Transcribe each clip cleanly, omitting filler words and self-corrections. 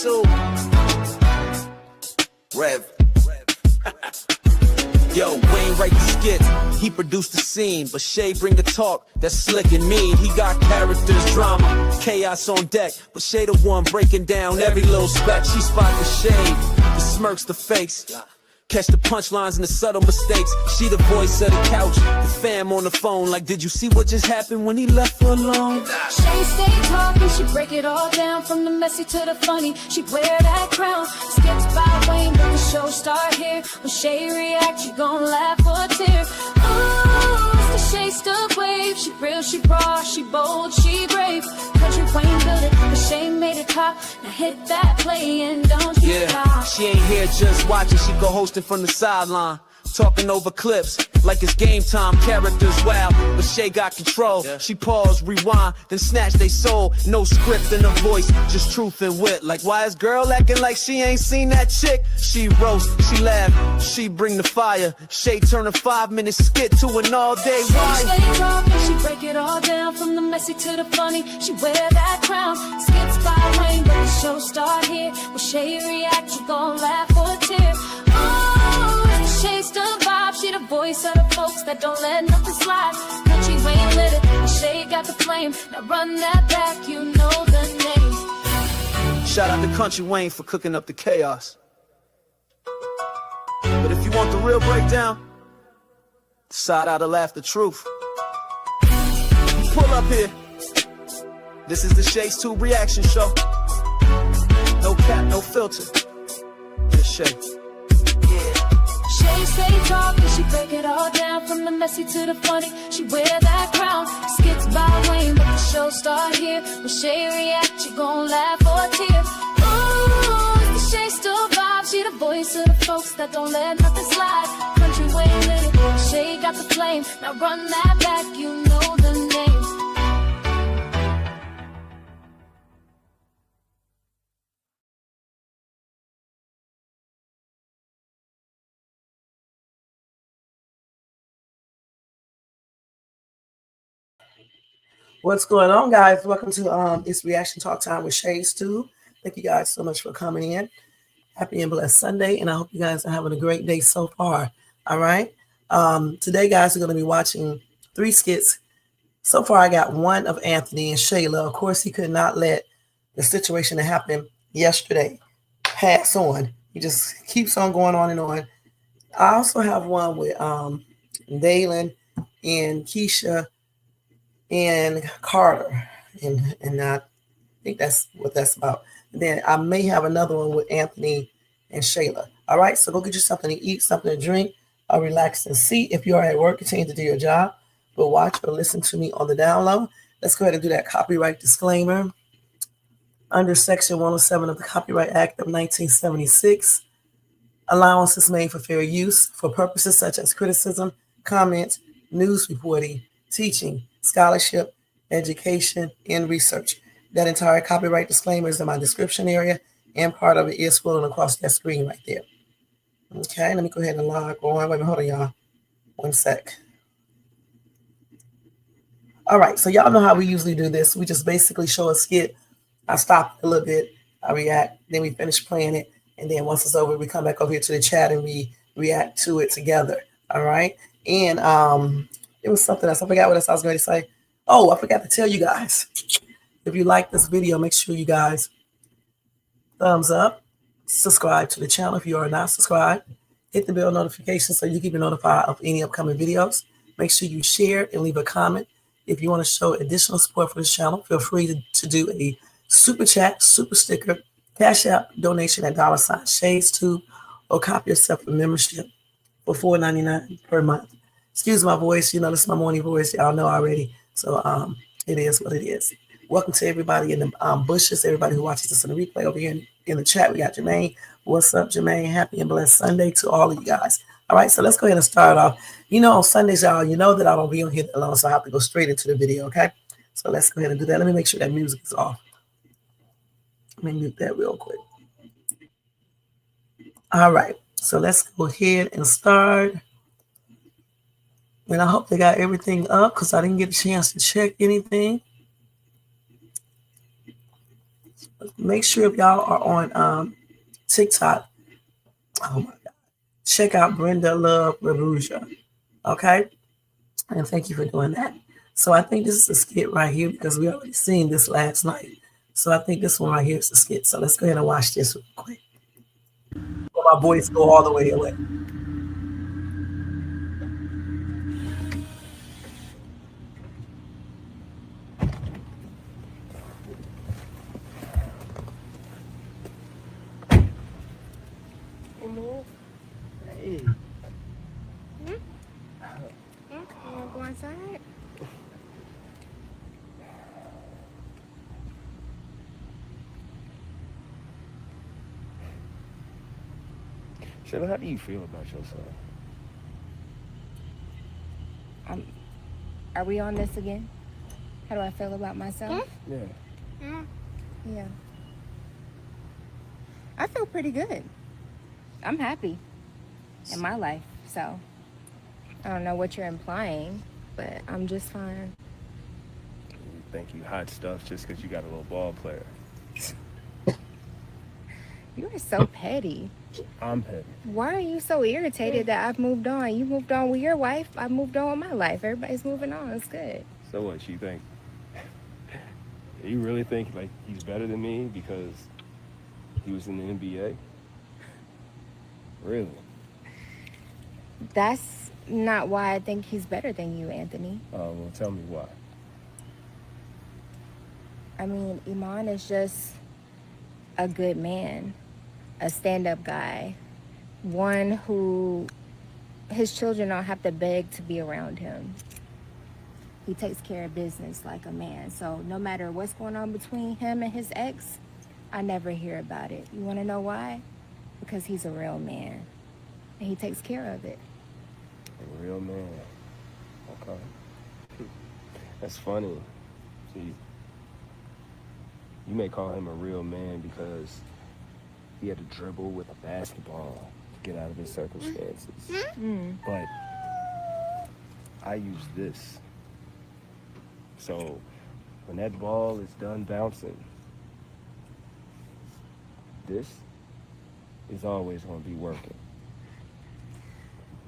too. Rev. Yo, Wayne write the skits, he produced the scene, but Shay bring the talk, that's slick and mean. He got characters, drama, chaos on deck, but Shay the one breaking down every little speck. She spot the shade, the smirks, the fakes, catch the punchlines and the subtle mistakes. She the voice of the couch, the fam on the phone, like, did you see what just happened when he left her alone? Shay stay talking, she break it all down, from the messy to the funny, she wear that crown. Skits by Wayne, but the show start here. When Shay react, you gon' laugh or tear. Ooh, it's the Shay stuck wave. She real, she raw, she bold, she brave. Kountry Wayne built it, but Shay made it pop. Now hit that play and don't you stop. She ain't here just watching, she go hosting from the sideline, talking over clips like it's game time. Characters wild, but Shay got control. She pause, rewind, then snatch they soul. No script in her voice, just truth and wit. Like, why is girl acting like she ain't seen that chick? She roast, she laugh, she bring the fire. Shay turn a 5-minute skit to an all-day ride. She stay talking, she break it all down, from the messy to the funny, she wear that crown. Skits by Wayne, but the show start here. When Shay react, you gon' laugh or tear. Oh, Shay's the vibe, she the voice of the folks that don't let nothing slide. Kountry Wayne lit it, Shay got the flame. Now run that back, you know the name. Shout out to Kountry Wayne for cooking up the chaos. But if you want the real breakdown, decide how to laugh the truth. Pull up here. This is the Shay's Tube reaction show. No cap, no filter. Just Shay. Shay stay talking, she break it all down, from the messy to the funny, she wear that crown. Skits by Wayne, but the show start here. When Shay react, you gon' laugh or tear. Ooh, it's the Shay still vibe, she the voice of the folks that don't let nothing slide. Kountry Wayne lit it, Shay got the flame. Now run that back, you know the name. What's going on, guys? Welcome to it's Reaction Talk Time with Shay's Tube. Thank you guys so much for coming in. Happy and blessed Sunday, and I hope you guys are having a great day so far. All right. Today, guys, we're going to be watching 3 skits. So far, I got one of Anthony and Shayla. Of course, he could not let the situation that happened yesterday pass on. He just keeps on going on and on. I also have one with Dalen and Kesha and Carter, and I think that's what that's about. And then I may have another one with Anthony and Shayla. All right, so go get you something to eat, something to drink, or relax and see. If you are at work, continue to do your job, but watch or listen to me on the down low. Let's go ahead and do that copyright disclaimer. Under Section 107 of the Copyright Act of 1976, allowance is made for fair use for purposes such as criticism, comment, news reporting, teaching, scholarship, education, and research. That entire copyright disclaimer is in my description area, and part of it is scrolling across that screen right there. Okay, let me go ahead and log on. Wait a minute, hold on, y'all. One sec. All right, so y'all know how we usually do this. We just basically show a skit. I stop a little bit, I react, then we finish playing it, and then once it's over, we come back over here to the chat and we react to it together. All right, and it was something else. I forgot what else I was going to say. Oh, I forgot to tell you guys. If you like this video, make sure you guys thumbs up, subscribe to the channel if you are not subscribed, hit the bell notification so you keep notified of any upcoming videos. Make sure you share and leave a comment. If you want to show additional support for this channel, feel free to do a super chat, super sticker, cash app donation at $Shay's2, or copy yourself a membership for $4.99 per month. Excuse my voice, you know, this is my morning voice. Y'all know already. So it is what it is. Welcome to everybody in the bushes, everybody who watches this in the replay over here in the chat. We got Jermaine. What's up, Jermaine? Happy and blessed Sunday to all of you guys. All right, so let's go ahead and start off. You know, on Sundays, y'all, you know that I don't be on here alone, so I have to go straight into the video, okay? So let's go ahead and do that. Let me make sure that music is off. Let me mute that real quick. All right, so let's go ahead and start. And I hope they got everything up because I didn't get a chance to check anything. make sure if y'all are on TikTok, oh my God, check out Brenda Love Rabuja. Okay, and thank you for doing that. So I think this is a skit right here because we already seen this last night. So I think this one right here is a skit. So let's go ahead and watch this real quick. My voice go all the way away. Hey. You wanna go inside? Shayla, how do you feel about yourself? Are we on this again? How do I feel about myself? Yeah. Yeah. I feel pretty good. I'm happy in my life, so I don't know what you're implying, but I'm just fine. You think you hot stuff just because you got a little ball player. You are so petty. I'm petty. Why are you so irritated that I've moved on? You moved on with your wife. I moved on with my life. Everybody's moving on. It's good. So what, you think? You really think like he's better than me because he was in the NBA? Really? That's not why I think he's better than you, Anthony. Oh, well, tell me why. I mean, Iman is just a good man, a stand-up guy, one who his children don't have to beg to be around him. He takes care of business like a man. So no matter what's going on between him and his ex, I never hear about it. You want to know why? Because he's a real man, and he takes care of it. A real man. Okay. That's funny. See, you may call him a real man because he had to dribble with a basketball to get out of his circumstances. But I use this. So when that ball is done bouncing, this is always going to be working.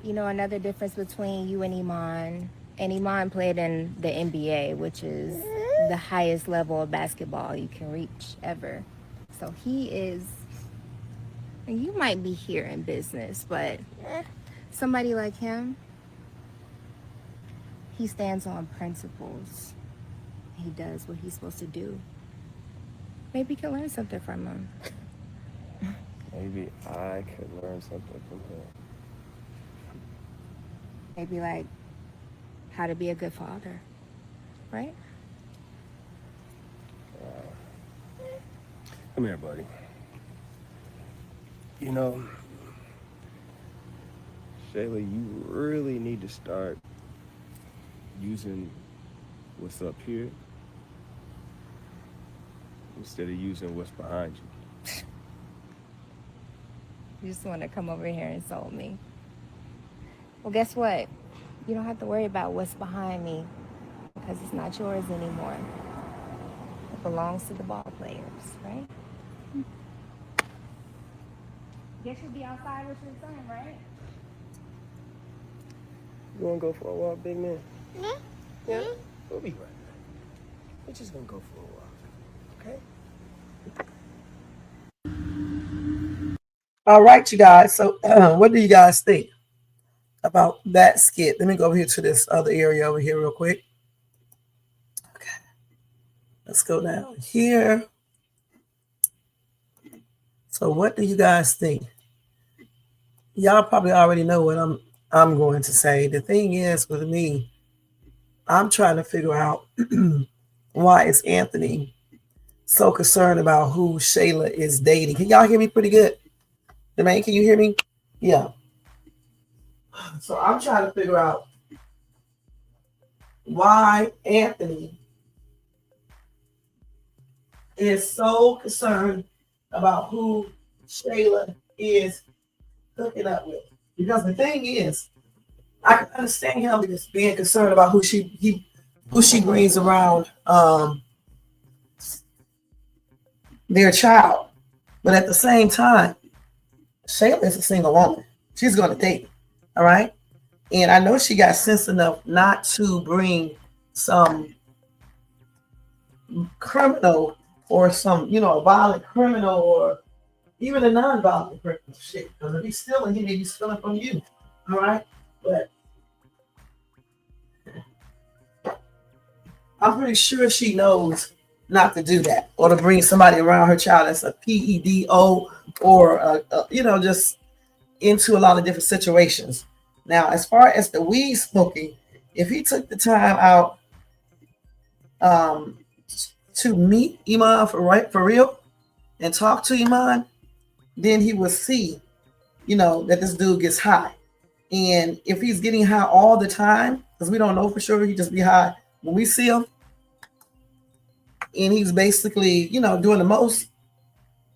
You know, another difference between you and Iman played in the NBA, which is the highest level of basketball you can reach ever. So he is, and you might be here in business, but somebody like him, he stands on principles. He does what he's supposed to do. Maybe you can learn something from him. Maybe I could learn something from him. Maybe like how to be a good father, right? Come here, buddy. You know, Shayla, you really need to start using what's up here instead of using what's behind you. You just want to come over here and insult me. Well, guess what? You don't have to worry about what's behind me because it's not yours anymore. It belongs to the ball players, right? Guess you'll be outside with your son, right? You wanna go for a walk, big man? Yeah? We'll be right back. We're just gonna go for a walk, okay? All right, you guys. So what do you guys think about that skit? Let me go over here to this other area over here real quick. Okay. Let's go down here. So what do you guys think? Y'all probably already know what I'm going to say. The thing is with me, I'm trying to figure out why is Anthony so concerned about who Shayla is dating. Can y'all hear me pretty good? Jermaine, can you hear me? Yeah. So I'm trying to figure out why Anthony is so concerned about who Shayla is hooking up with. Because the thing is, I can understand him just being concerned about who she brings around their child. But at the same time, Shayla is a single woman. She's going to date. All right. And I know she got sense enough not to bring some criminal or some, a violent criminal or even a non-violent criminal shit. Because if he's stealing, he's stealing from you. All right. But I'm pretty sure she knows not to do that or to bring somebody around her child that's a PEDO or, just into a lot of different situations. Now, as far as the weed smoking, if he took the time out to meet Iman for real and talk to Iman, then he would see, that this dude gets high. And if he's getting high all the time, because we don't know for sure, he just be high when we see him, and he's basically, doing the most,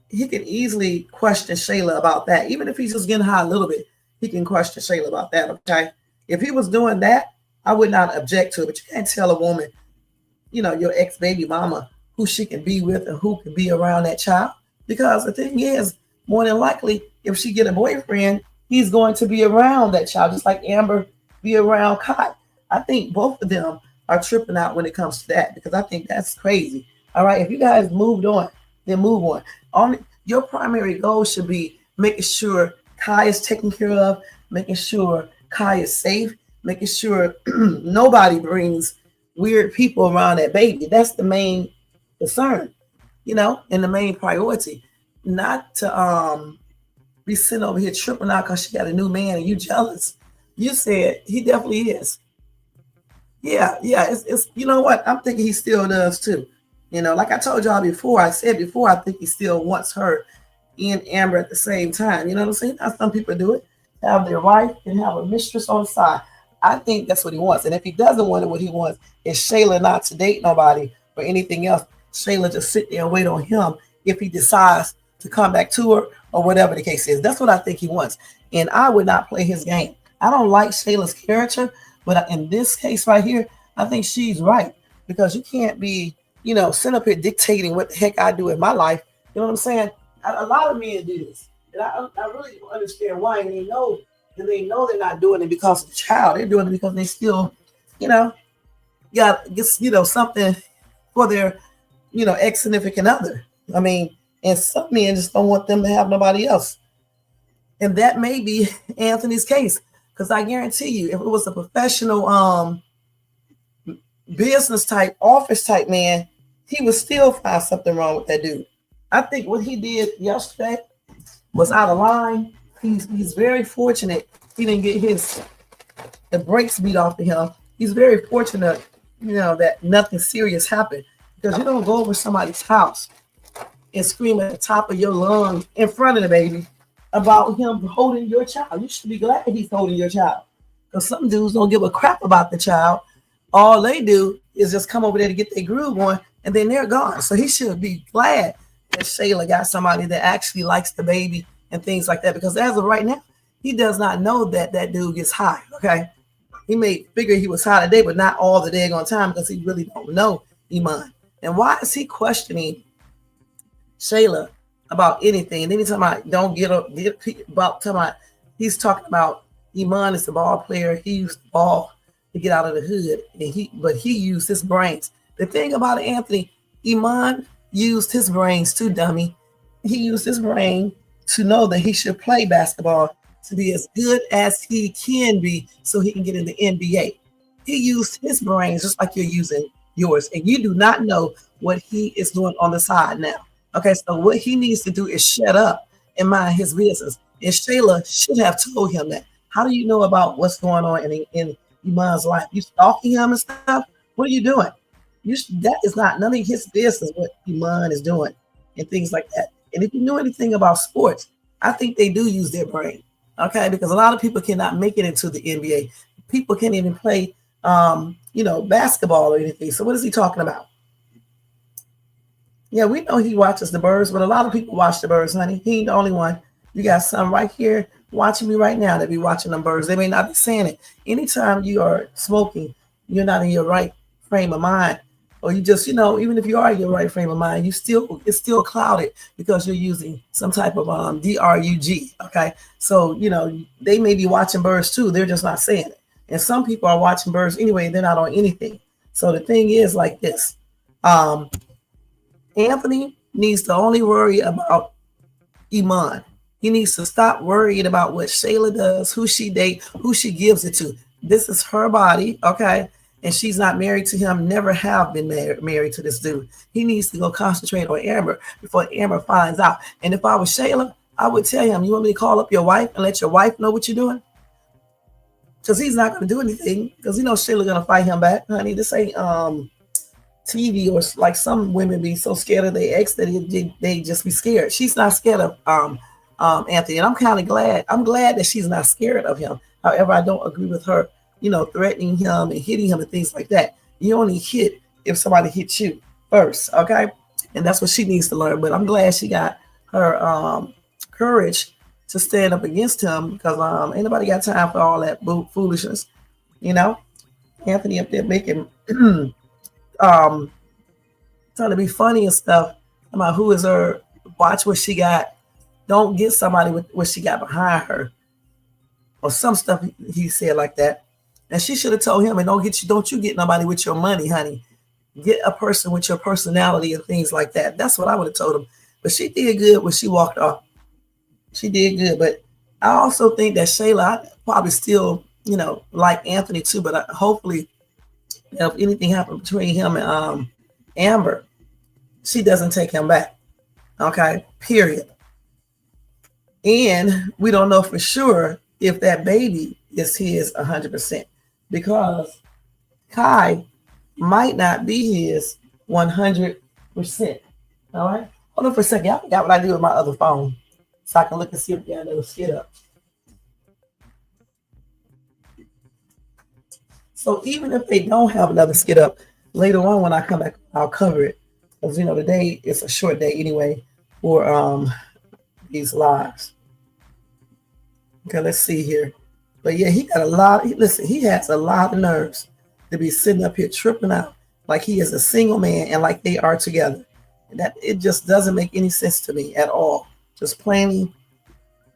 he can easily question Shayla about that. Even if he's just getting high a little bit, he can question Shayla about that, okay? If he was doing that, I would not object to it. But you can't tell a woman, your ex-baby mama, who she can be with and who can be around that child. Because the thing is, more than likely, if she get a boyfriend, he's going to be around that child, just like Amber be around Kai. I think both of them are tripping out when it comes to that, because I think that's crazy. All right, if you guys moved on, then move on. Your primary goal should be making sure Kai is taken care of, making sure Kai is safe, making sure nobody brings weird people around that baby. That's the main concern, and the main priority. Not to be sitting over here tripping out because she got a new man and you jealous. You said he definitely is. Yeah, it's you know what? I'm thinking he still does too. Like I told y'all before, I think he still wants her and Amber at the same time. You know what I'm saying? Now some people do it, have their wife and have a mistress on the side. I think that's what he wants. And if he doesn't want it, what he wants is Shayla not to date nobody or anything else. Shayla just sit there and wait on him if he decides to come back to her or whatever the case is. That's what I think he wants. And I would not play his game. I don't like Shayla's character, but in this case right here, I think she's right, because you can't be, sitting up here dictating what the heck I do in my life. You know what I'm saying? A lot of men do this. And I really don't understand why. And they know they're not doing it because of the child. They're doing it because they still, got something for their, ex-significant other. I mean, and some men just don't want them to have nobody else. And that may be Anthony's case, because I guarantee you, if it was a professional business type, office type man, he would still find something wrong with that dude. I think what he did yesterday was out of line. He's very fortunate he didn't get the brakes beat off of him. He's very fortunate, that nothing serious happened, because you don't go over somebody's house and scream at the top of your lungs in front of the baby about him holding your child. You should be glad he's holding your child, because some dudes don't give a crap about the child. All they do is just come over there to get their groove on, and then they're gone. So he should be glad that Shayla got somebody that actually likes the baby and things like that, because as of right now, he does not know that dude gets high, okay? He may figure he was high today, but not all the daggone time, because he really don't know Iman. And why is he questioning Shayla about anything? And then he's talking about he's talking about Iman is the ball player. He used the ball to get out of the hood, but he used his brains. The thing about it, Anthony, Iman used his brains too, dummy. He used his brain to know that he should play basketball to be as good as he can be so he can get in the NBA. He used his brains just like you're using yours, and you do not know what he is doing on the side now. Okay, so what he needs to do is shut up and mind his business. And Shayla should have told him that. How do you know about what's going on in Iman's life? You stalking him and stuff? What are you doing? That is not none of his business what Iman is doing and things like that. And if you know anything about sports, I think they do use their brain. Okay, because a lot of people cannot make it into the NBA. People can't even play, basketball or anything. So what is he talking about? Yeah, we know he watches the birds, but a lot of people watch the birds, honey. He ain't the only one. You got some right here watching me right now that be watching them birds. They may not be saying it. Anytime you are smoking, you're not in your right frame of mind. or you just, even if you are in your right frame of mind, it's still clouded because you're using some type of drug. Okay, so they may be watching birds too. They're just not saying it. And some people are watching birds anyway. They're not on anything. So the thing is like this. Anthony needs to only worry about Iman. He needs to stop worrying about what Shayla does, who she dates, who she gives it to. This is her body, okay? And she's not married to him, never have been married to this dude. He needs to go concentrate on Amber before Amber finds out. And if I was Shayla, I would tell him, you want me to call up your wife and let your wife know what you're doing? Because he's not going to do anything, because Shayla's going to fight him back. Honey, this ain't TV, or like some women be so scared of their ex that they just be scared. She's not scared of Anthony, and I'm kind of glad. I'm glad that she's not scared of him. However, I don't agree with her, threatening him and hitting him and things like that. You only hit if somebody hits you first, okay? And that's what she needs to learn. But I'm glad she got her courage to stand up against him, because ain't nobody got time for all that foolishness, Anthony up there making trying to be funny and stuff about who is her. Watch what she got. Don't get somebody with what she got behind her, or some stuff he said like that. And she should have told him, and don't you get nobody with your money, honey. Get a person with your personality and things like that. That's what I would have told him. But she did good when she walked off. She did good. But I also think that Shayla, I probably still, like Anthony too. But hopefully, if anything happened between him and Amber, she doesn't take him back. Okay, period. And we don't know for sure if that baby is his 100%, because Kai might not be his 100%. All right, hold on for a second. I forgot what I do with my other phone, so I can look and see if it'll skid up. So even if they don't have another skit up, later on when I come back, I'll cover it. Because, today it's a short day anyway for these lives. Okay, let's see here. But yeah, he got a lot. Listen, he has a lot of nerves to be sitting up here tripping out like he is a single man and like they are together. That it just doesn't make any sense to me at all. Just plain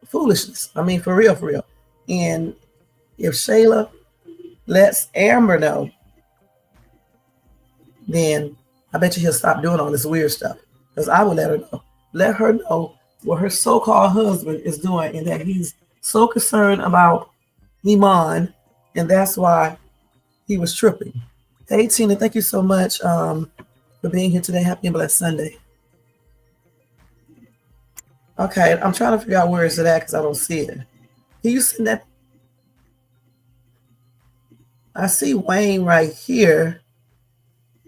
foolishness. I mean, for real. And if Shayla lets Amber know, then I bet you he'll stop doing all this weird stuff. Because I would let her know. Let her know what her so-called husband is doing, and that he's so concerned about Iman, and that's why he was tripping. Hey, Tina, thank you so much for being here today. Happy and blessed Sunday. Okay, I'm trying to figure out where is it at because I don't see it. Can you send that? I see Wayne right here.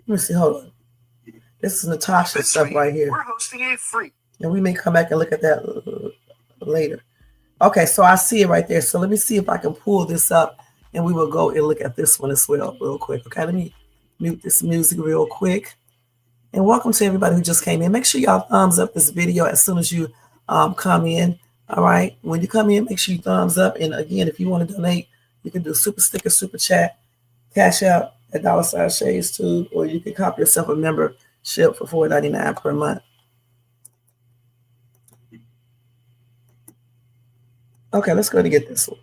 Let me see. Hold on. This is Natasha's stuff right here. We're hosting a free. And we may come back and look at that later. Okay, so I see it right there. So let me see if I can pull this up, and we will go and look at this one as well real quick. Okay, let me mute this music real quick. And welcome to everybody who just came in. Make sure y'all thumbs up this video as soon as you come in. All right, when you come in, make sure you thumbs up. And again, if you want to donate, you can do super sticker, super chat, cash out at $Shades too, or you can cop yourself a membership for $4.99 per month. Okay, let's go to get this one.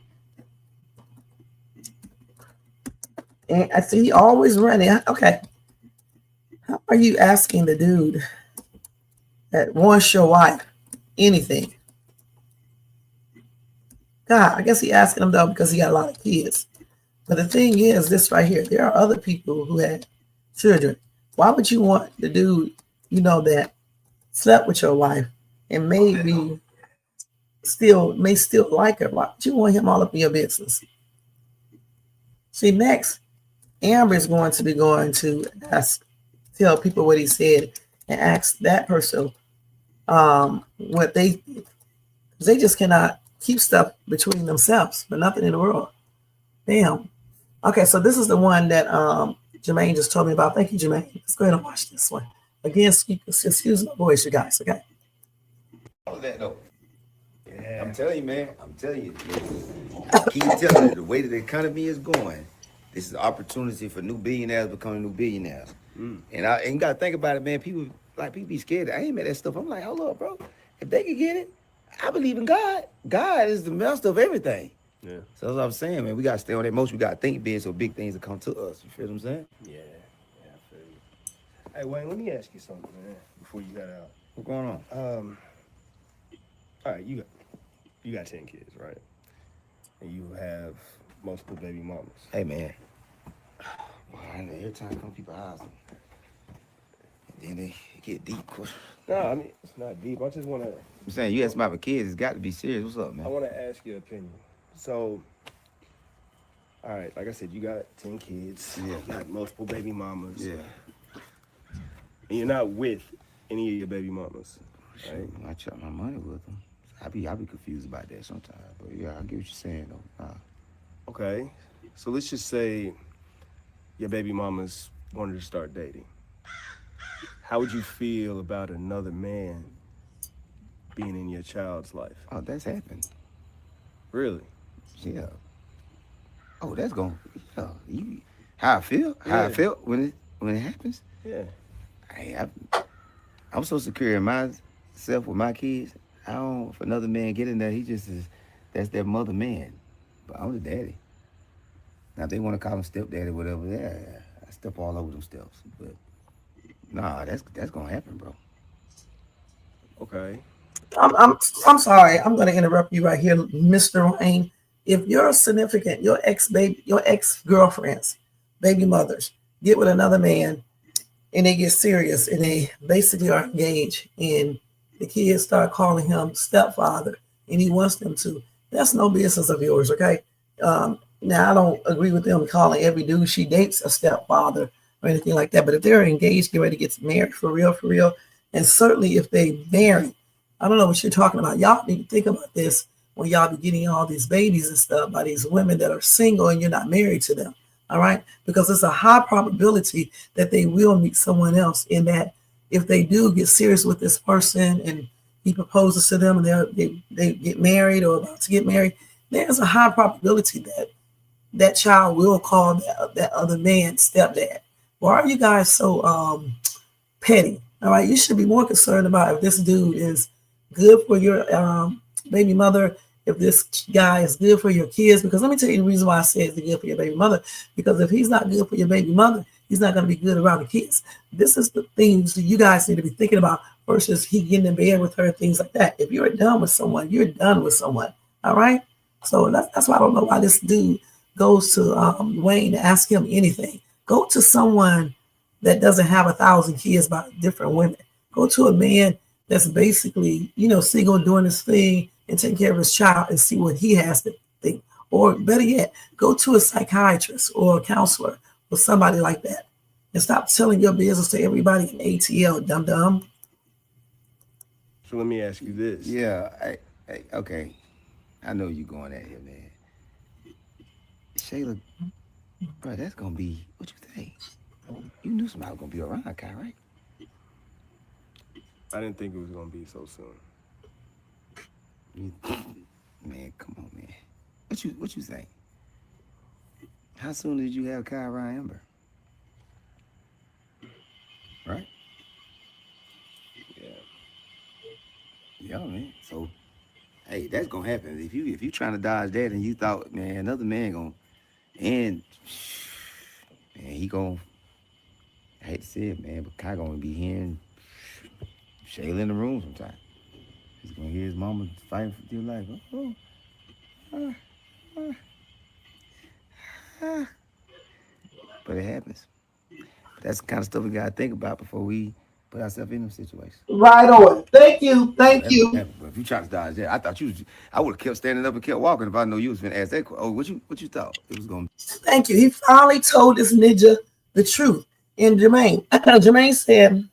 And I see he always running. Okay. How are you asking the dude that wants your wife anything? God, I guess he asking him though because he got a lot of kids. But the thing is this right here. There are other people who had children. Why would you want the dude, that slept with your wife and maybe may still like her? Why would you want him all up in your business? See, next, Amber is going to tell people what he said and ask that person what they think. They just cannot keep stuff between themselves for nothing in the world. Damn. Okay, so this is the one that Jermaine just told me about. Thank you, Jermaine. Let's go ahead and watch this one. Again, excuse my voice, you guys, okay? All of that though. Yeah. I'm telling you, man. I'm telling you. I keep telling you, the way that the economy is going, this is an opportunity for new billionaires becoming new billionaires. And you gotta think about it, man. People be scared. I ain't met that stuff. I'm like, hold up, bro. If they can get it, I believe in God. God is the master of everything. Yeah. So that's what I'm saying, man. We gotta stay on that motion. We gotta think big so big things will come to us. You feel what I'm saying? Yeah, I feel you. Hey, Wayne, let me ask you something, man, before you got out. What's going on? All right, you got 10 kids, right? And you have multiple baby mamas. Hey, man. Well, every time I come to people's house, and then they get deep. No, I mean, it's not deep. I just want to... I'm saying, you ask about my kids, it's got to be serious. What's up, I man? want to ask your opinion. So, all right, like I said, you got 10 kids. Yeah. You got multiple baby mamas. Yeah. And you're not with any of your baby mamas, right? I check my money with them. I be confused about that sometimes. But yeah, I get what you're saying, though. Okay. So let's just say your baby mamas wanted to start dating. How would you feel about another man being in your child's life? Oh, that's happened. Really? Yeah. Oh, that's going. Yeah. How I feel? How I felt when it happens? Yeah. I'm so secure in myself with my kids. I don't. If another man get in there, he just is. That's their mother man. But I'm the daddy. Now if they want to call him stepdaddy, whatever. Yeah, I step all over them steps. But nah, that's gonna happen, bro. Okay. I'm sorry. I'm going to interrupt you right here, Mr. Wayne. If your significant, your ex girlfriends, baby mothers, get with another man, and they get serious, and they basically are engaged, and the kids start calling him stepfather, and he wants them to, that's no business of yours, okay? Now, I don't agree with them calling every dude she dates a stepfather or anything like that, but if they're engaged, get ready to get married for real, and certainly if they marry, I don't know what you're talking about. Y'all need to think about this when y'all be getting all these babies and stuff by these women that are single and you're not married to them, all right? Because it's a high probability that they will meet someone else, in that if they do get serious with this person and he proposes to them and they get married or about to get married, there's a high probability that that child will call that other man stepdad. Why are you guys so petty? All right, you should be more concerned about if this dude is good for your baby mother, if this guy is good for your kids. Because let me tell you the reason why I say it's good for your baby mother. Because if he's not good for your baby mother, he's not going to be good around the kids. This is the things you guys need to be thinking about versus he getting in bed with her, things like that. If you're done with someone, you're done with someone. All right. So that's why I don't know why this dude goes to Wayne to ask him anything. Go to someone that doesn't have 1,000 kids by different women. Go to a man that's basically, single, doing his thing and taking care of his child, and see what he has to think. Or better yet, go to a psychiatrist or a counselor or somebody like that. And stop telling your business to everybody in ATL, dum-dum. So let me ask you this. Yeah, okay. I know you're going at here, man. Shayla, bro, that's going to be, what you think? You knew somebody was going to be around, Kai, right? I didn't think it was going to be so soon. Man, come on, man. What you think? How soon did you have Kai around Amber? Right? Yeah. Yeah, man. So, hey, that's gonna happen. If you trying to dodge that and you thought, man, another man gonna, and man, he gonna, I hate to say it, man, but Kai gonna be hearing Shayla in the room sometime. He's gonna hear his mama fighting for dear life. But it happens. That's the kind of stuff we gotta think about before we put ourselves in them situations. Right on. Thank you. But if you try to dodge that, I would have kept standing up and kept walking if I know you was gonna ask that question. Oh, what you thought it was gonna be? Thank you. He finally told this ninja the truth. And Jermaine said,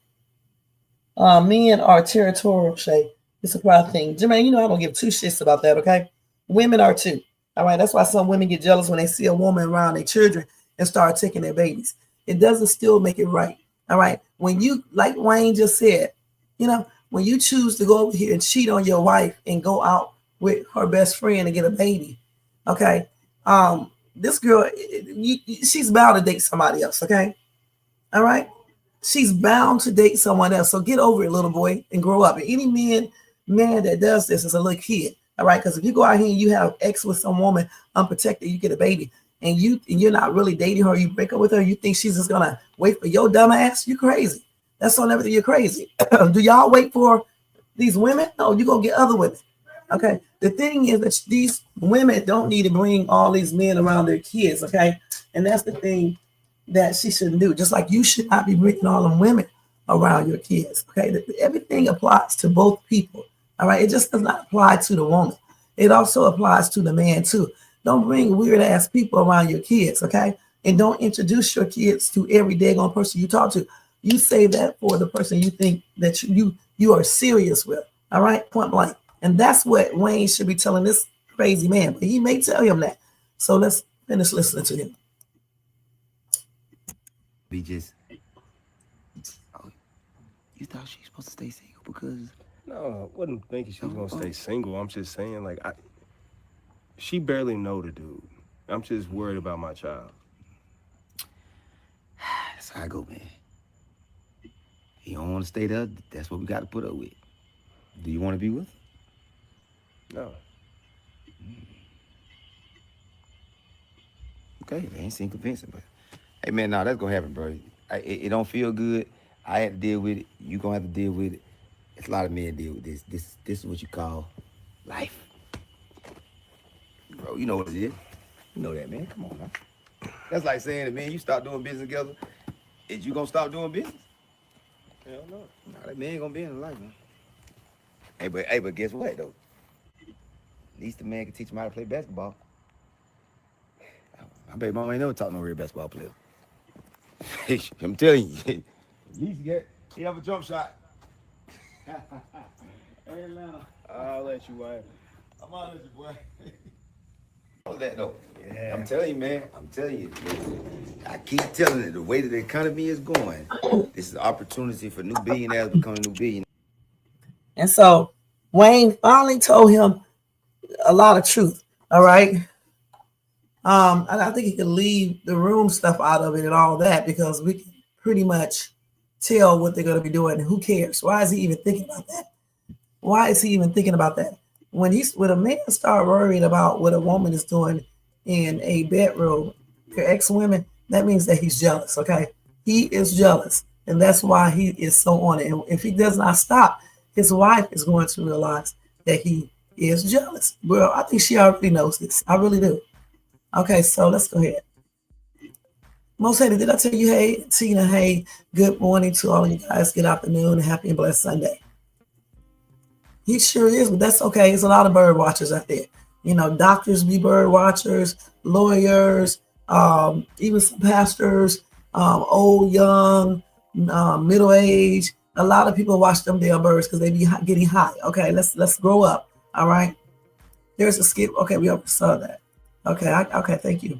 men are territorial, Shay. It's a proud thing. Jermaine, I don't give two shits about that, okay? Women are too. All right. That's why some women get jealous when they see a woman around their children and start taking their babies. It doesn't still make it right. All right. When you, like Wayne just said, when you choose to go over here and cheat on your wife and go out with her best friend and get a baby, okay? This girl, she's bound to date somebody else, okay? All right. she's bound to date someone else. So get over it, little boy, and grow up. And any man that does this is a little kid. All right, because if you go out here and you have X with some woman unprotected, you get a baby, and you're not really dating her, you break up with her, you think she's just gonna wait for your dumb ass? You crazy. That's on everything. You're crazy. Do y'all wait for these women? No, you're gonna get other women. Okay. The thing is that these women don't need to bring all these men around their kids. Okay, and that's the thing that she shouldn't do. Just like you should not be bringing all them women around your kids. Okay, everything applies to both people. All right, it just does not apply to the woman. It also applies to the man too. Don't bring weird ass people around your kids. Okay, and don't introduce your kids to every daggone person you talk to. You say that for the person you think that you are serious with. All right, point blank. And that's what Wayne should be telling this crazy man. But he may tell him that. So let's finish listening to him. Be just, oh, you thought she was supposed to stay single because? No, I wasn't thinking she was gonna stay single. I'm just saying, like, she barely know the dude. I'm just worried about my child. That's how I go, man. You don't want to stay there. That's what we got to put up with. Do you want to be with her? No. Okay, they ain't seem convincing, but hey, man, no, that's gonna happen, bro. It don't feel good. I had to deal with it. You gonna have to deal with it. It's a lot of men deal with this. This is what you call life, bro. You know what it is. You know that, man. Come on, man. That's like saying that, man, you start doing business together. Is you gonna stop doing business? Hell no. Nah, that man ain't gonna be in the life, man. Hey, but guess what, though? At least the man can teach him how to play basketball. I bet mama ain't never taught no real basketball player. I'm telling you. At least he have a jump shot. Hey, Atlanta. I'll let you wife. I'm out of you, boy. All that, though. Yeah. I'm telling you, man. I'm telling you. I keep telling you, the way that the economy is going, this is an opportunity for new billionaires becoming new billionaires. And so Wayne finally told him a lot of truth. All right. And I think he can leave the room stuff out of it and all that because we can pretty much tell what they're going to be doing. And who cares? Why is he even thinking about that? Why is he even thinking about that? When a man start worrying about what a woman is doing in a bedroom, her ex-women, that means that he's jealous. Okay. He is jealous. And that's why he is so on it. And if he does not stop, his wife is going to realize that he is jealous. Well, I think she already knows this. I really do. Okay, so let's go ahead. Most hated, did I tell you, hey, Tina, hey, good morning to all of you guys. Good afternoon and happy and blessed Sunday. He sure is, but that's okay. There's a lot of bird watchers out there. You know, doctors be bird watchers, lawyers, even some pastors, old, young, middle age. A lot of people watch them damn birds because they be getting high. Okay, let's grow up. All right. There's a skip. Okay, we already saw that. Okay, okay, thank you.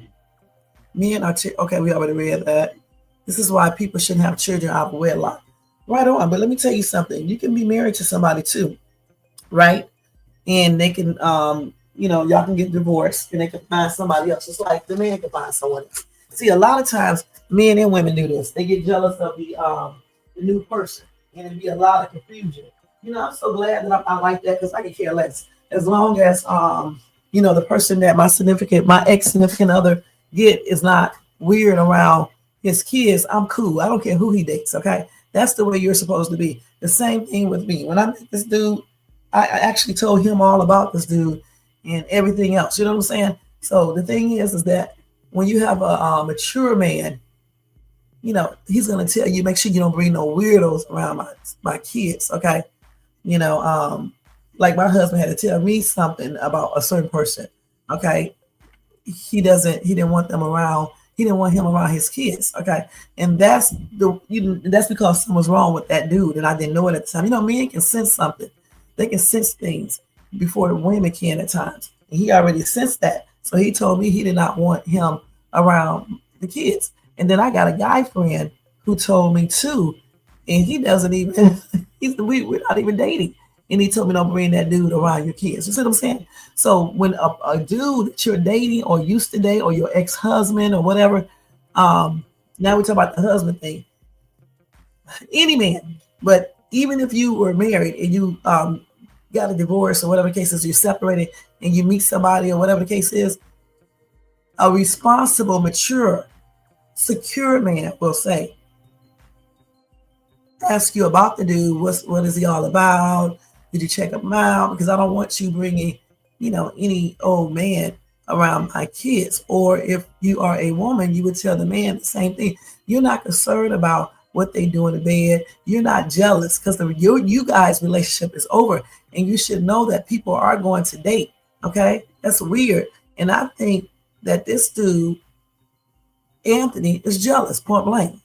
Me and our okay, we already read that. This is why people shouldn't have children out of wedlock. Right on, but let me tell you something. You can be married to somebody too, right? And they can, y'all can get divorced and they can find somebody else. It's like the man can find someone else. See, a lot of times men and women do this. They get jealous of the new person, and it'd be a lot of confusion. You know, I'm so glad that I like that because I can care less. As long as the person that my ex-significant other get is not weird around his kids, I'm cool. I don't care who he dates, okay? That's the way you're supposed to be. The same thing with me. When I met this dude, I actually told him all about this dude and everything else. You know what I'm saying? So the thing is that when you have a mature man, he's going to tell you, make sure you don't bring no weirdos around my kids, okay? Like my husband had to tell me something about a certain person, okay? He didn't want them around. He didn't want him around his kids, okay? And that's because something was wrong with that dude, and I didn't know it at the time. Men can sense something. They can sense things before the women can at times. And he already sensed that. So he told me he did not want him around the kids. And then I got a guy friend who told me too, and he doesn't even, we're not even dating. And he told me don't bring that dude around your kids. You see what I'm saying? So when a dude that you're dating or used to date or your ex-husband or whatever, now we talk about the husband thing. Any man. But even if you were married and you got a divorce or whatever the case is, you're separated and you meet somebody or whatever the case is, a responsible, mature, secure man will say, ask you about the dude. What is he all about? Did you check him out? Because I don't want you bringing, any old man around my kids. Or if you are a woman, you would tell the man the same thing. You're not concerned about what they do in the bed. You're not jealous because you guys' relationship is over, and you should know that people are going to date. Okay, that's weird, and I think that this dude, Anthony, is jealous, point blank.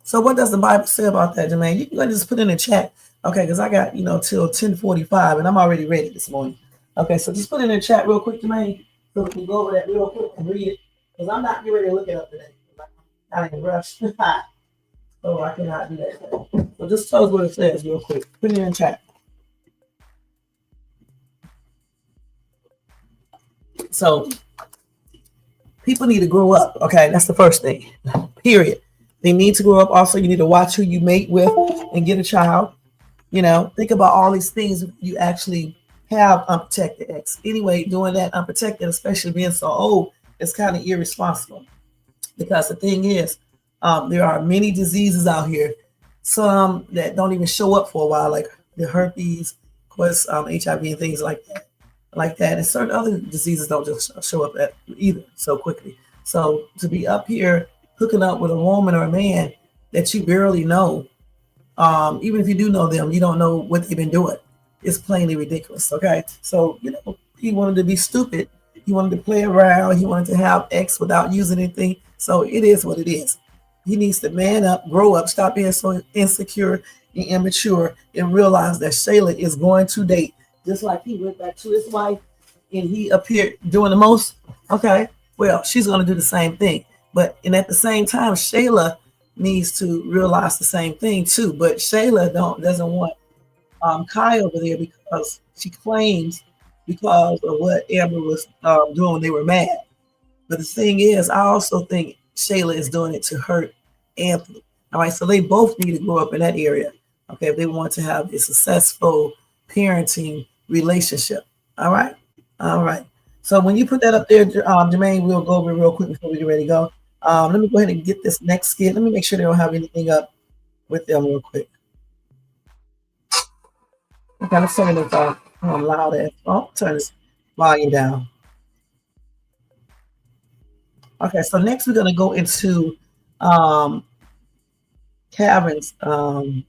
So what does the Bible say about that, Jermaine? You can go just put in the chat, okay? Because I got, till 10:45, and I'm already ready this morning. Okay, so just put in the chat real quick, Jermaine, so we can go over that real quick and read it. Because I'm not getting ready to look it up today. I'm in a rush. So I cannot do that. So just tell us what it says real quick. Put it in the chat. So people need to grow up, okay? That's the first thing, period. They need to grow up. Also, you need to watch who you mate with and get a child. Think about all these things you actually have unprotected ex. Anyway, doing that unprotected, especially being so old, is kind of irresponsible. Because the thing is, there are many diseases out here, some that don't even show up for a while, like the herpes, of course, HIV and things like that. And certain other diseases don't just show up either so quickly. So to be up here hooking up with a woman or a man that you barely know, even if you do know them, you don't know what they've been doing. It's plainly ridiculous. Okay, so he wanted to be stupid. He wanted to play around. He wanted to have X without using anything. So it is what it is. He needs to man up, grow up, stop being so insecure and immature, and realize that Shayla is going to date, just like he went back to his wife and he appeared doing the most. Okay, well, she's going to do the same thing. And at the same time, Shayla needs to realize the same thing too. But Shayla doesn't want Kai over there because she claims because of what Amber was doing when they were mad. But the thing is, I also think Shayla is doing it to hurt Anthony. All right, so they both need to grow up in that area. Okay, if they want to have a successful parenting relationship. All right. So when you put that up there, Jermaine, we'll go over it real quick before we get ready to go. Let me go ahead and get this next skit. Let me make sure they don't have anything up with them real quick. Okay, let's turn this loud as. Oh, turn this volume down. Okay, so next we're gonna go into Cameron's and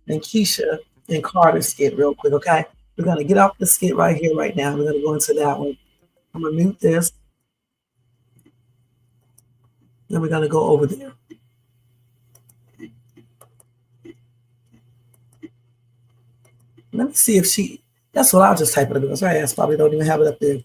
Kesha and Carter skit real quick. Okay, we're gonna get off the skit right here, right now. We're gonna go into that one. I'm gonna mute this. Then we're going to go over there. Let me see if that's what I'll just type it up. That's right. I probably don't even have it up there.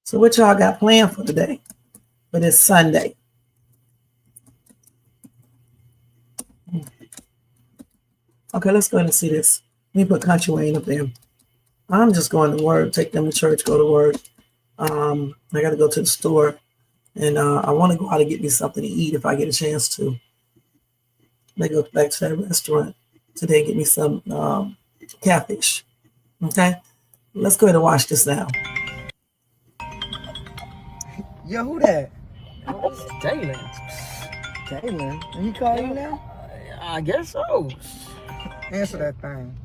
So what y'all got planned for today? For this Sunday? Okay, let's go ahead and see this. Let me put Kountry Wayne up there. I'm just going to work, take them to church, go to work. I got to go to the store, and I want to go out and get me something to eat if I get a chance to. Maybe go back to that restaurant today and get me some catfish. Okay, let's go ahead and watch this now. Yo, who that? Oh, this is Jalen. Jalen? He call you now? I guess so. Answer that thing.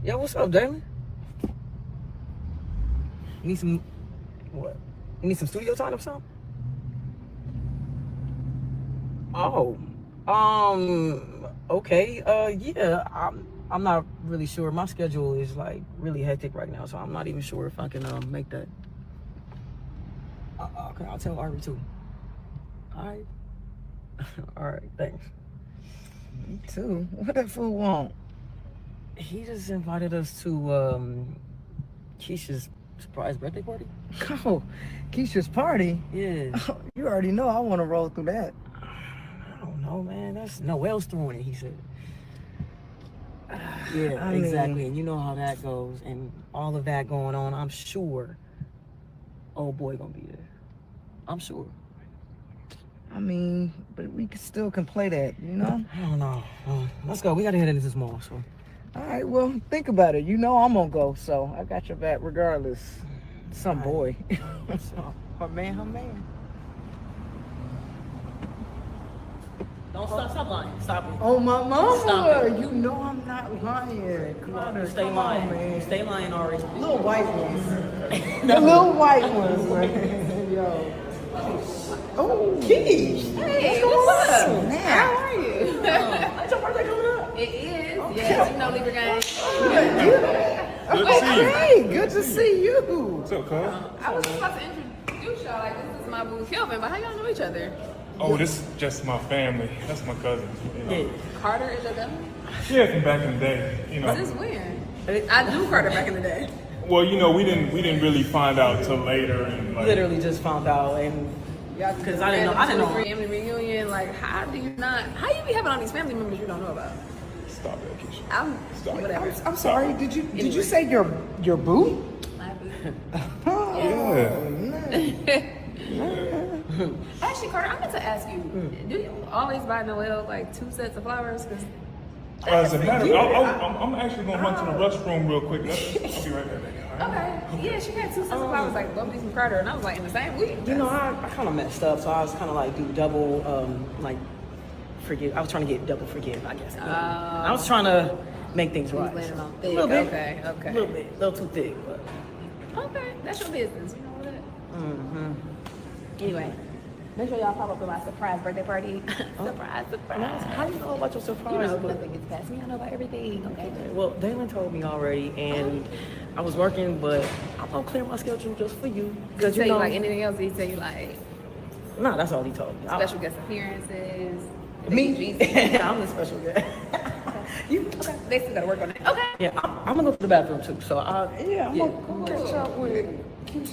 Yo, what's up, Jalen? You need some, what? You need some studio time or something? Oh, okay. Yeah, I'm not really sure. My schedule is like really hectic right now, so I'm not even sure if I can make that. Okay, I'll tell Ari too. All right. All right, thanks. Me too. What that fool want? He just invited us to Kesha's surprise birthday party. Oh, Kesha's party? Yeah. Oh, you already know I want to roll through that. I don't know, man. That's Noel's throwing it, he said. Yeah, I mean- exactly. And you know how that goes, and all of that going on. I'm sure old boy gonna be there. I'm sure. I mean, but we still can play that, you know? I don't know. Let's go. We gotta head into this mall. So All right, well, think about it. You know I'm gonna go, so I got your back regardless. Some boy. her man. Don't stop lying. Stop it. Oh, my mama. Stop it. You know I'm not lying. Carter, Stay come lying. on, man. Stay lying already. Little white ones. The little white ones, man. Yo. Oh, Key. Hey, what's up? Snap. How are you? Ain't your birthday coming up? It is. Yes, you know Libra gang. Good to see you. Hey, good to see you. What's up, cuz? I was just about to introduce y'all. Like, this is my boo Kelvin, but how y'all know each other? Oh, this is just my family. That's my cousins. You know. Yeah. Carter is your cousin? Yeah, from back in the day. You know. This is weird. I knew Carter back in the day. Well, you know, we didn't really find out till later, and like. Literally just found out, and because I didn't know. Family reunion. Like, how do you not? How you be having all these family members you don't know about? Stop that, Kesha. Stop. Whatever. I'm sorry. Did you say your boo? My boo. Yeah. Actually, Carter, I meant to ask you. Do you always buy Noelle like 2 sets of flowers? Cause As a matter, I'm actually gonna run to the restroom real quick. I'll be right back. okay, yeah, she had 2 sets of flowers like both these from Carter, and I was like in the same week. you know, I kind of messed up, so I was kind of like do double, like forgive. I was trying to get double forgive, I guess. I was trying to make things right. Laying it on A thick. little bit. Okay. A little bit, a little too thick, but. Okay, that's your business. You know that. Mm-hmm. Anyway, make sure y'all pop up at my surprise birthday party. Surprise. How do you know about your surprise? You know, nothing gets past me. I know about everything. Okay. Well, Dalen told me already, and I was working, but I'm gonna clear my schedule just for you. Did he you say know, like anything else? Did he say like nah, that's all he told me. special guest appearances? Me? I'm the special guest. You okay? They still gotta work on it. Okay. Yeah, I'm gonna go to the bathroom too. So I'm gonna go catch up with.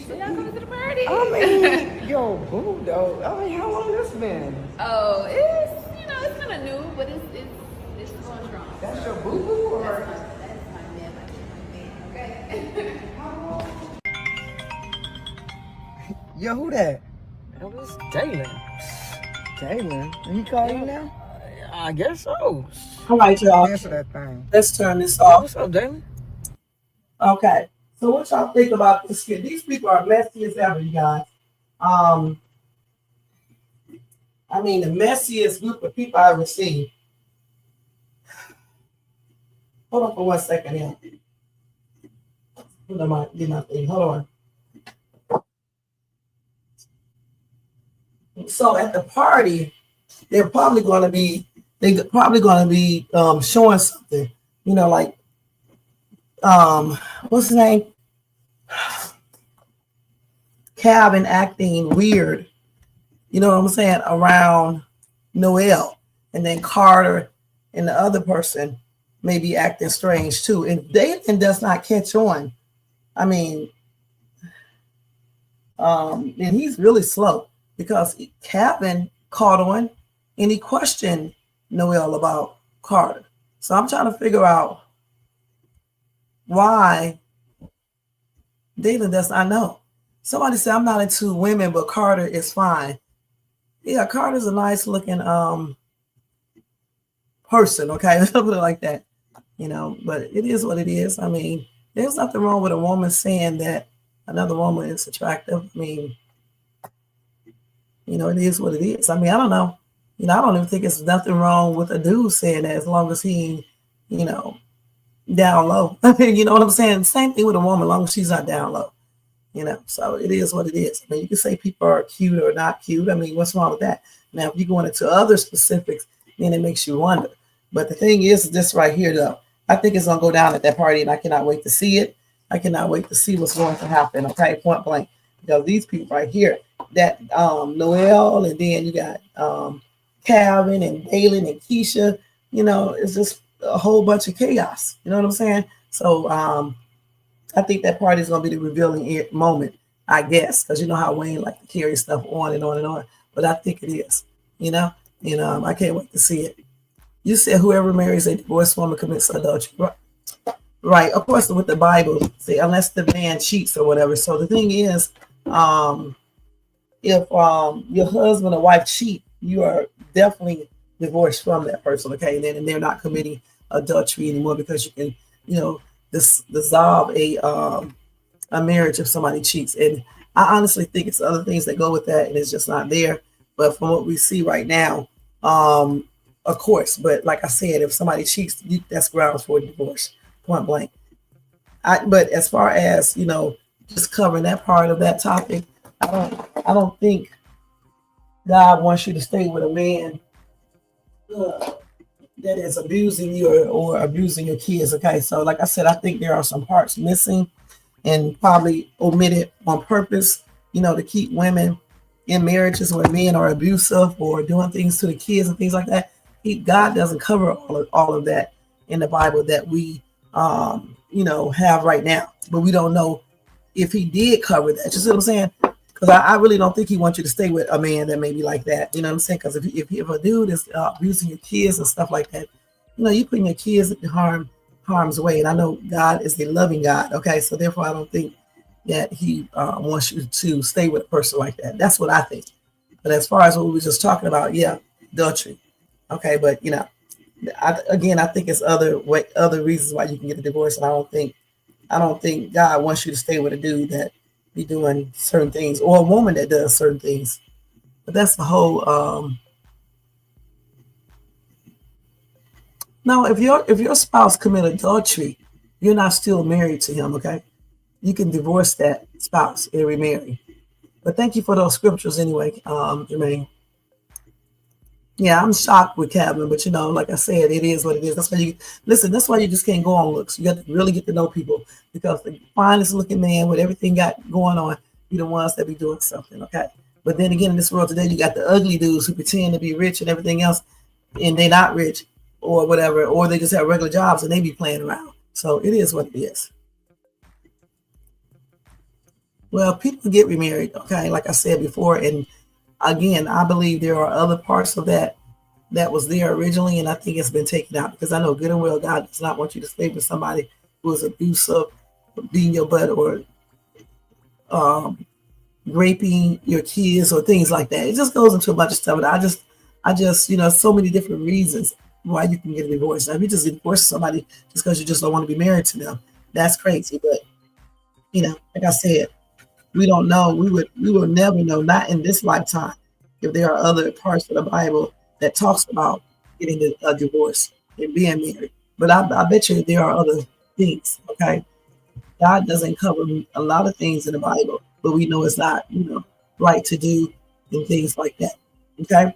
So y'all coming to the party? I mean, yo, boo, though. I mean, how long this been? Oh, it's it's kind of new, but it's going strong. That's your boo boo, or? That's my man. Okay. Yo, who that? it was Dalen. Dalen. Did he call you now? I guess so. All right, y'all. Answer that thing. Let's turn this off. What's up, Dalen? Okay. So what y'all think about this skit? These people are messy as ever, you guys. I mean, the messiest group of people I've ever seen. Hold on for 1 second here. Hold on. So at the party, they're probably going to be showing something, like what's his name? Calvin acting weird, you know what I'm saying, around Noelle, and then Carter and the other person may be acting strange too. And Dayton does not catch on. I mean, and he's really slow because Calvin caught on and he questioned Noelle about Carter. So I'm trying to figure out why Dayton does not know. Somebody said, I'm not into women, but Carter is fine. Yeah, Carter's a nice looking person, okay? Let's put it like that, but it is what it is. I mean, there's nothing wrong with a woman saying that another woman is attractive. I mean, it is what it is. I mean, I don't know. I don't even think it's nothing wrong with a dude saying that as long as he, down low. You know what I'm saying? Same thing with a woman, as long as she's not down low. So it is what it is. I mean, you can say people are cute or not cute. I mean, what's wrong with that? Now, if you go into other specifics, then it makes you wonder. But the thing is this right here, though. I think it's going to go down at that party, and I cannot wait to see it. I cannot wait to see what's going to happen, okay? Point blank. Because these people right here, that Noelle, and then you got Calvin and Dalen and Kesha, it's just a whole bunch of chaos. You know what I'm saying? So I think that party is going to be the revealing moment, I guess, because you know how Wayne like to carry stuff on and on and on. But I think it is, I can't wait to see it. You said whoever marries a divorced woman commits adultery. Right. Of course, with the Bible, say unless the man cheats or whatever. So the thing is, if your husband or wife cheat, you are definitely divorced from that person. Okay, and they're not committing adultery anymore because you can, dissolve a marriage if somebody cheats. And I honestly think it's other things that go with that, and it's just not there. But from what we see right now, of course. But like I said, if somebody cheats, that's grounds for divorce, point blank. But as far as just covering that part of that topic, I don't think God wants you to stay with a man that is abusing you or abusing your kids. Okay, so like I said, I think there are some parts missing and probably omitted on purpose, to keep women in marriages where men are abusive or doing things to the kids and things like that. God doesn't cover all of that in the Bible that we, have right now. But we don't know if he did cover that. You see what I'm saying? Because I really don't think he wants you to stay with a man that may be like that. You know what I'm saying? Because if a dude is abusing your kids and stuff like that, you putting your kids in harm's way. And I know God is a loving God. Okay, so therefore I don't think that he wants you to stay with a person like that. That's what I think. But as far as what we were just talking about, yeah, adultery. Okay, but I think it's other reasons why you can get a divorce, and I don't think God wants you to stay with a dude that be doing certain things or a woman that does certain things. But that's the whole. No, if your spouse commit adultery, you're not still married to him. Okay, you can divorce that spouse and remarry. But thank you for those scriptures anyway, Jermaine. Yeah, I'm shocked with Kevin, but like I said, it is what it is. That's why you just can't go on looks. You got to really get to know people, because the finest looking man with everything got going on be the ones that be doing something, okay? But then again, in this world today, you got the ugly dudes who pretend to be rich and everything else, and they're not rich or whatever, or they just have regular jobs and they be playing around. So it is what it is. Well, people get remarried, okay, like I said before, and again, I believe there are other parts of that was there originally, and I think it's been taken out, because I know good and well God does not want you to stay with somebody who is abusive, beating your butt, or raping your kids or things like that. It just goes into a bunch of stuff. And I just so many different reasons why you can get a divorce. Now, if you just divorce somebody just because you just don't want to be married to them, that's crazy. But like I said, we don't know. We will never know, not in this lifetime, if there are other parts of the Bible that talks about getting a divorce and being married. But I bet you there are other things, okay? God doesn't cover a lot of things in the Bible, but we know it's not, right to do and things like that, okay?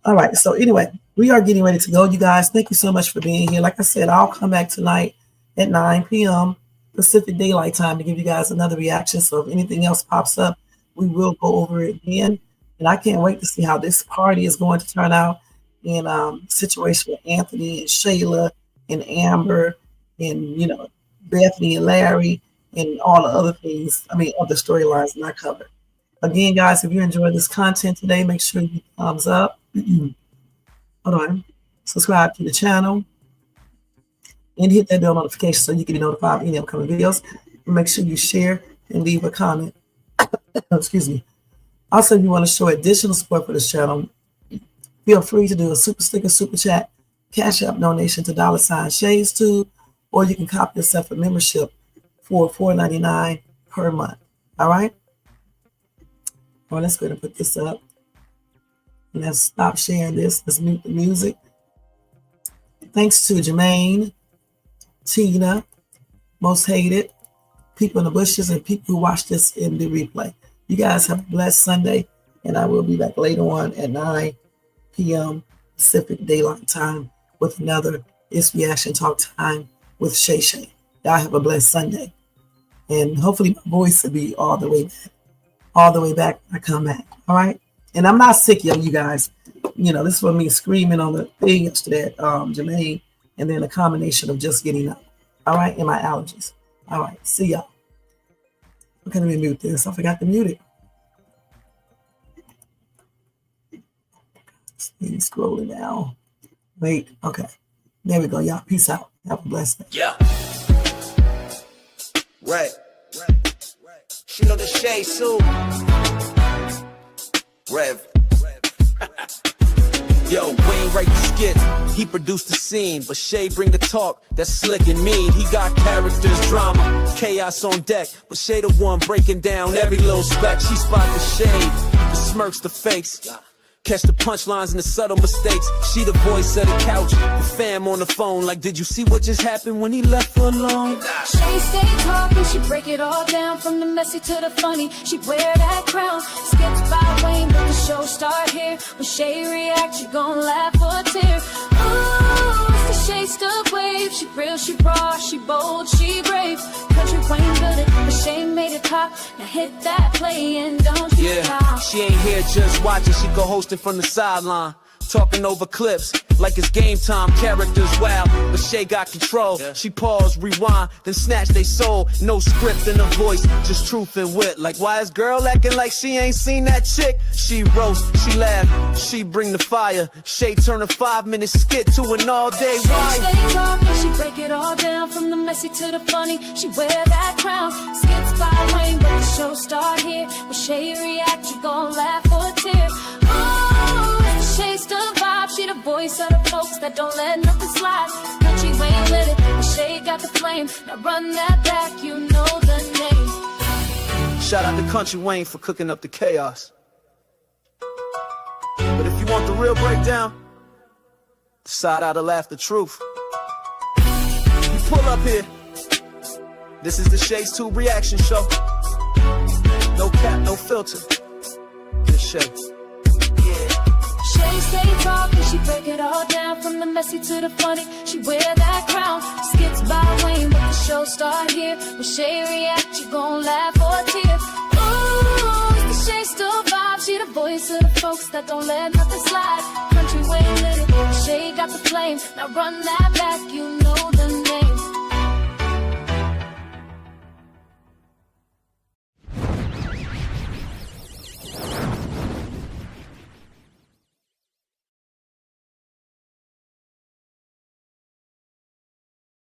All right, so anyway, we are getting ready to go, you guys. Thank you so much for being here. Like I said, I'll come back tonight at 9 p.m. Pacific Daylight Time to give you guys another reaction. So if anything else pops up, we will go over it again. And I can't wait to see how this party is going to turn out in situation with Anthony and Shayla and Amber and, Bethany and Larry and all the other things, other storylines that I covered. Again, guys, if you enjoyed this content today, make sure you thumbs up. Hold on. Subscribe to the channel. And hit that bell notification so you can be notified of any upcoming videos. And make sure you share and leave a comment. Excuse me. Also, if you want to show additional support for this channel, feel free to do a super sticker, super chat, cash app donation to $Shades2, or you can copy yourself a membership for $4.99 per month. All right? Well, let's go ahead and put this up. And let's stop sharing this. Let's mute the music. Thanks to Jermaine, Tina, Most Hated, People in the Bushes, and people who watch this in the replay. You guys have a blessed Sunday, and I will be back later on at 9 p.m. Pacific Daylight Time with another It's Reaction Talk Time with Shay Shay. Y'all have a blessed Sunday, and hopefully my voice will be all the way back when I come back. All right, and I'm not sick, you guys. This was me screaming on the thing yesterday, Jermaine. And then a combination of just getting up. All right, and my allergies. All right, see y'all. Okay, let me mute this. I forgot to mute it. Scrolling down. Wait, okay. There we go, y'all. Peace out. Have a blessed day. Yeah. Right. She know the Shay Sue. Rev. Yo, Wayne write the skit, he produced the scene, but Shay bring the talk that's slick and mean. He got characters, drama, chaos on deck, but Shay the one breaking down every little speck. She spot the shade, the smirks, the fakes, catch the punchlines and the subtle mistakes. She the voice of the couch, the fam on the phone, like, did you see what just happened when he left her alone? She stay talking, she break it all down, from the messy to the funny. She wear that crown, skits by Wayne, but the show start here. When Shay react, you gon' laugh or tear. Ooh, it's the Shay stuck wave. She real, she raw, she bold, she brave. Kountry Wayne good it, but Shay made it pop. Now hit that play and don't you stop. She ain't here just watching, she go hosting from the sideline. Talking over clips like it's game time, characters wild, but Shay got control. She pause, rewind, then snatch they soul. No script in her voice, just truth and wit. Like, why is girl acting like she ain't seen that chick? She roast, she laugh, she bring the fire. Shay turn a 5-minute skit to an all-day ride. She stay talking, she break it all down, from the messy to the funny. She wear that crown, skits by Wayne, but the show start here. When Shay react, you gon' laugh or tear. Oh, Shay's the vibe, she the voice of the folks that don't let nothing slide. Kountry Wayne lit it, but Shay got the flame. Now run that back, you know the name. Shout out to Kountry Wayne for cooking up the chaos. But if you want the real breakdown, the side out to laugh the truth. You pull up here. This is the Shay's 2 reaction show. No cap, no filter. Just Shay. Shay stay talking, she break it all down, from the messy to the funny. She wear that crown, skits by Wayne, but the show start here. When Shay react, you gon' laugh or tear. Ooh, it's the Shay still vibe, she the voice of the folks that don't let nothing slide. Kountry Wayne lit it, Shay got the flame. Now run that back, you know